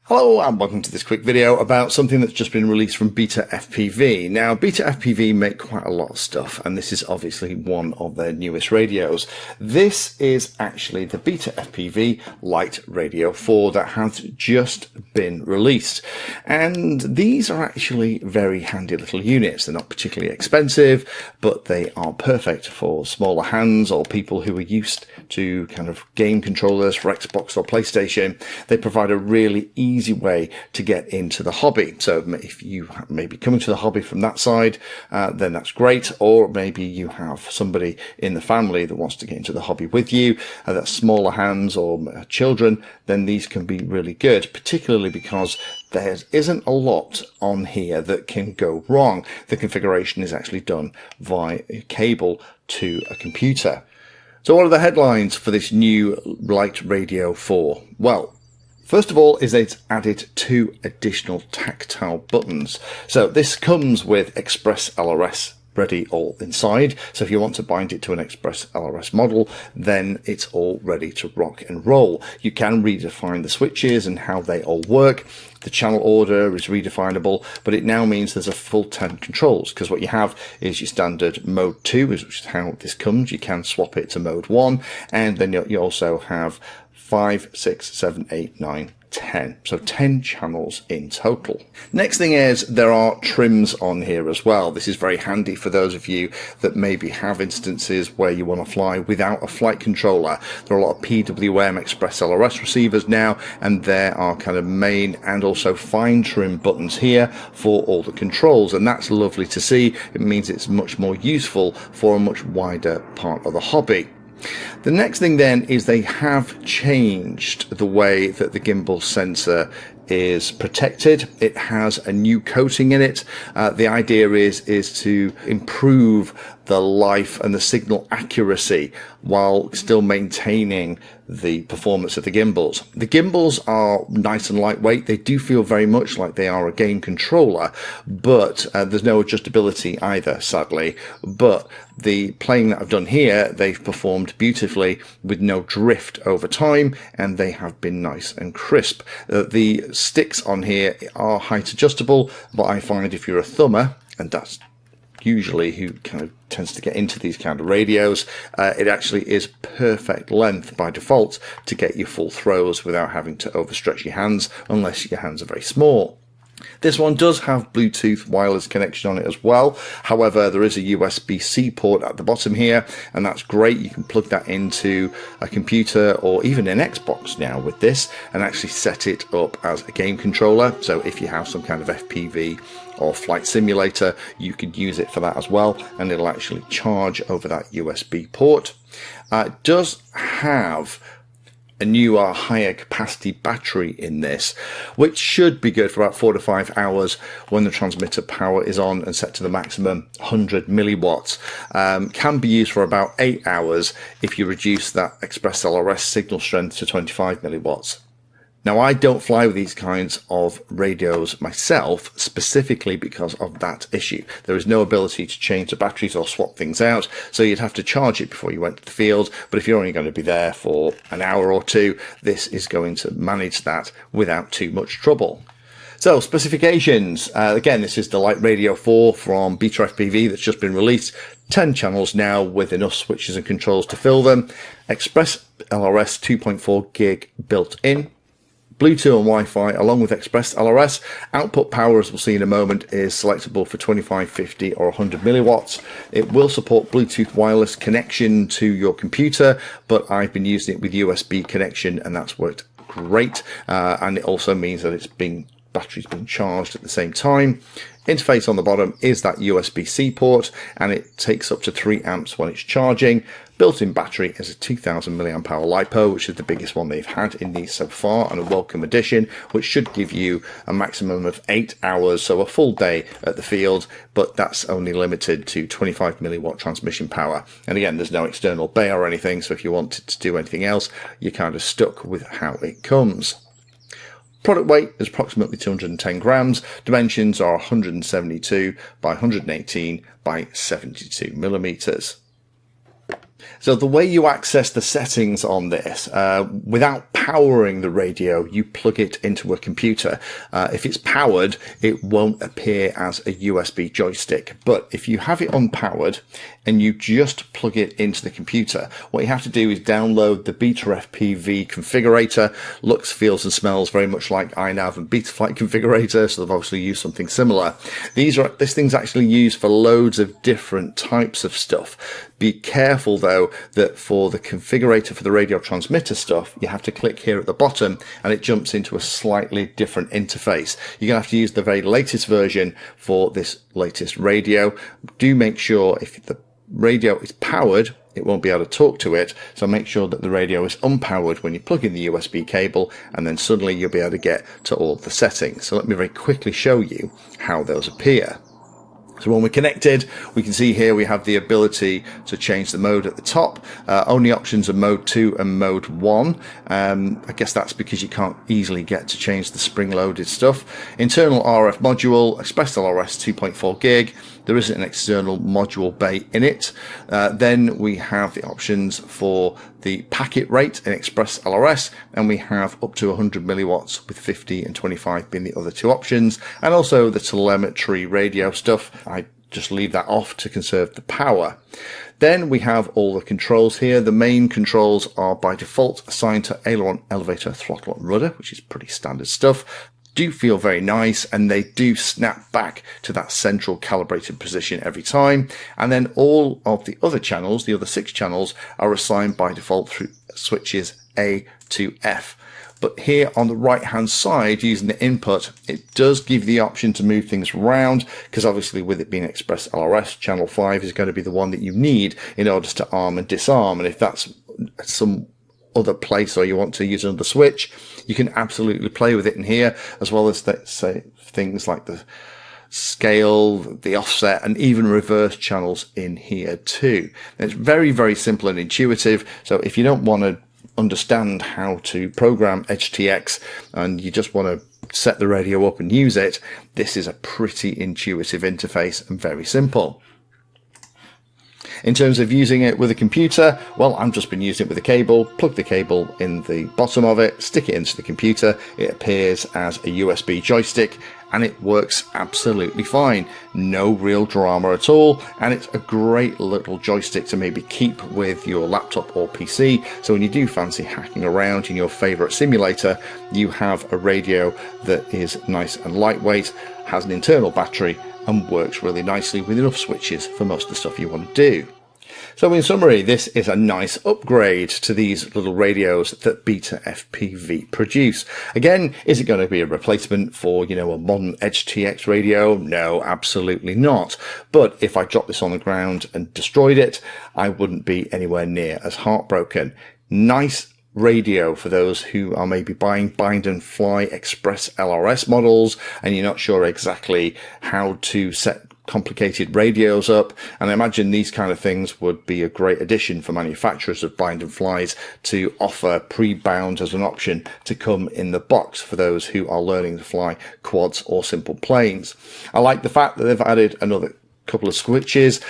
Hello and welcome to this quick video about something that's just been released from BetaFPV. Now, BetaFPV make quite a lot of stuff, and this is obviously one of their newest radios. This is actually the BetaFPV LiteRadio 4 that has just been released. And these are actually very handy little units. They're not particularly expensive, but they are perfect for smaller hands or people who are used to kind of game controllers for Xbox or PlayStation. They provide a really easy way to get into the hobby. So if you may be coming to the hobby from that side, then that's great. Or maybe you have somebody in the family that wants to get into the hobby with you, that's smaller hands or children, then these can be really good, particularly because there isn't a lot on here that can go wrong. The configuration is actually done via cable to a computer. So what are the headlines for this new LiteRadio 4? Well, first of all is it's added 2 additional tactile buttons. So this comes with Express LRS ready all inside. So if you want to bind it to an Express LRS model, then it's all ready to rock and roll. You can redefine the switches and how they all work. The channel order is redefinable, but it now means there's a full 10 controls, because what you have is your standard mode 2, which is how this comes. You can swap it to mode 1, and then you also have 5, 6, 7, 8, 9, 10. So 10 channels in total. Next thing is there are trims on here as well. This is very handy for those of you that maybe have instances where you want to fly without a flight controller. There are a lot of PWM Express LRS receivers now, and there are kind of main and also fine trim buttons here for all the controls, and that's lovely to see. It means it's much more useful for a much wider part of the hobby. The next thing then is they have changed the way that the gimbal sensor is protected. It has a new coating in it. The idea is to improve the life and the signal accuracy while still maintaining the performance of the gimbals. The gimbals are nice and lightweight. They do feel very much like they are a game controller, but there's no adjustability either, sadly. But the playing that I've done here, they've performed beautifully with no drift over time, and they have been nice and crisp. The sticks on here are height adjustable, but I find if you're a thumber, and that's usually who kind of tends to get into these kind of radios, it actually is perfect length by default to get your full throws without having to overstretch your hands, unless your hands are very small. This one does have Bluetooth wireless connection on it as well. However, there is a USB-C port at the bottom here, and that's great. You can plug that into a computer or even an Xbox now with this and actually set it up as a game controller. So if you have some kind of FPV or flight simulator, you could use it for that as well, and it'll actually charge over that USB port. It does have a newer higher capacity battery in this, which should be good for about 4 to 5 hours when the transmitter power is on and set to the maximum 100 milliwatts. Can be used for about 8 hours if you reduce that Express LRS signal strength to 25 milliwatts. Now, I don't fly with these kinds of radios myself, specifically because of that issue. There is no ability to change the batteries or swap things out, so you'd have to charge it before you went to the field. But if you're only going to be there for an hour or two, this is going to manage that without too much trouble. So, specifications. Again, this is the LiteRadio 4 from BetaFPV that's just been released. 10 channels now with enough switches and controls to fill them. Express LRS 2.4 gig built in. Bluetooth and Wi-Fi along with Express LRS. Output power, as we'll see in a moment, is selectable for 25, 50 or 100 milliwatts. It will support Bluetooth wireless connection to your computer, but I've been using it with USB connection and that's worked great. And it also means that battery's being charged at the same time. Interface on the bottom is that USB-C port, and it takes up to 3 amps when it's charging. Built-in battery is a 2000 milliamp hour LiPo, which is the biggest one they've had in these so far, and a welcome addition, which should give you a maximum of 8 hours, so a full day at the field, but that's only limited to 25 milliwatt transmission power. And again, there's no external bay or anything, so if you wanted to do anything else, you're kind of stuck with how it comes. Product weight is approximately 210 grams. Dimensions are 172 by 118 by 72 millimeters. So the way you access the settings on this, without powering the radio, you plug it into a computer. If it's powered, it won't appear as a USB joystick. But if you have it unpowered and you just plug it into the computer, what you have to do is download the BetaFPV configurator. Looks, feels and smells very much like iNav and Betaflight configurator, so they've obviously used something similar. This thing's actually used for loads of different types of stuff. Be careful though that for the configurator for the radio transmitter stuff, you have to click here at the bottom and it jumps into a slightly different interface. You're going to have to use the very latest version for this latest radio. Do make sure if the radio is powered, it won't be able to talk to it. So make sure that the radio is unpowered when you plug in the USB cable, and then suddenly you'll be able to get to all the settings. So let me very quickly show you how those appear. So when we're connected, we can see here we have the ability to change the mode at the top. Only options are mode 2 and mode 1. I guess that's because you can't easily get to change the spring-loaded stuff. Internal RF module, Express LRS 2.4 gig. There isn't an external module bay in it. Then we have the options for the packet rate in Express LRS, and we have up to 100 milliwatts with 50 and 25 being the other two options, and also the telemetry radio stuff. I just leave that off to conserve the power. Then we have all the controls here. The main controls are by default assigned to aileron, elevator, throttle and rudder, which is pretty standard stuff. Do feel very nice, and they do snap back to that central calibrated position every time. And then all of the other channels, the other 6 channels, are assigned by default through switches A to F. But here on the right hand side, using the input, it does give the option to move things around, because obviously with it being Express LRS, channel 5 is going to be the one that you need in order to arm and disarm. And if that's some other place or you want to use another switch, you can absolutely play with it in here, as well as say things like the scale, the offset, and even reverse channels in here too. And it's very, very simple and intuitive. So if you don't want to understand how to program HTX and you just want to set the radio up and use it, this is a pretty intuitive interface and very simple. In terms of using it with a computer, well, I've just been using it with a cable. Plug the cable in the bottom of it, stick it into the computer. It appears as a USB joystick, and it works absolutely fine. No real drama at all, and it's a great little joystick to maybe keep with your laptop or PC. So when you do fancy hacking around in your favorite simulator, you have a radio that is nice and lightweight, has an internal battery, and works really nicely with enough switches for most of the stuff you want to do. So in summary, this is a nice upgrade to these little radios that BetaFPV produce. Again, is it going to be a replacement for, a modern HTX radio? No, absolutely not. But if I dropped this on the ground and destroyed it, I wouldn't be anywhere near as heartbroken. Nice radio for those who are maybe buying bind and fly Express LRS models and you're not sure exactly how to set complicated radios up. And I imagine these kind of things would be a great addition for manufacturers of bind and flies to offer pre-bound as an option to come in the box for those who are learning to fly quads or simple planes. I like the fact that they've added another couple of switches.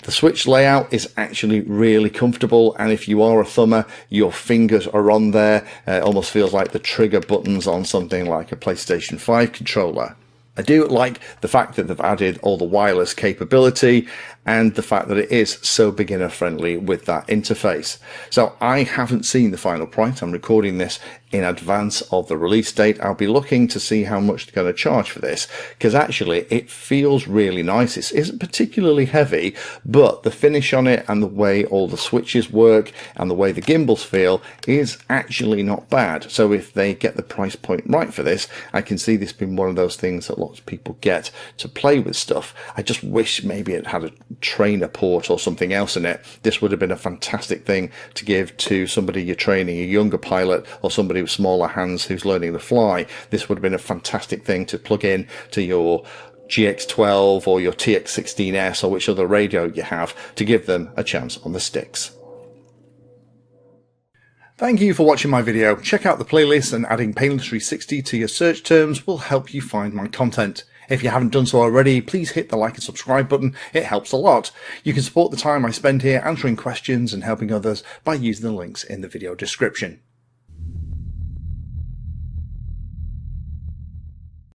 The switch layout is actually really comfortable, and if you are a thumber, your fingers are on there. It almost feels like the trigger buttons on something like a PlayStation 5 controller. I do like the fact that they've added all the wireless capability and the fact that it is so beginner friendly with that interface. So I haven't seen the final price. I'm recording this in advance of the release date. I'll be looking to see how much they're going to charge for this, because actually it feels really nice. It isn't particularly heavy, but the finish on it and the way all the switches work and the way the gimbals feel is actually not bad. So if they get the price point right for this, I can see this being one of those things that lots of people get to play with stuff. I just wish maybe it had a trainer port or something else in it. This would have been a fantastic thing to give to somebody you're training, a younger pilot or somebody with smaller hands who's learning to fly. This would have been a fantastic thing to plug in to your GX12 or your TX16S or which other radio you have to give them a chance on the sticks. Thank you for watching my video. Check out the playlist, and adding Pedantry 60 to your search terms will help you find my content. If you haven't done so already, please hit the like and subscribe button. It helps a lot. You can support the time I spend here answering questions and helping others by using the links in the video description.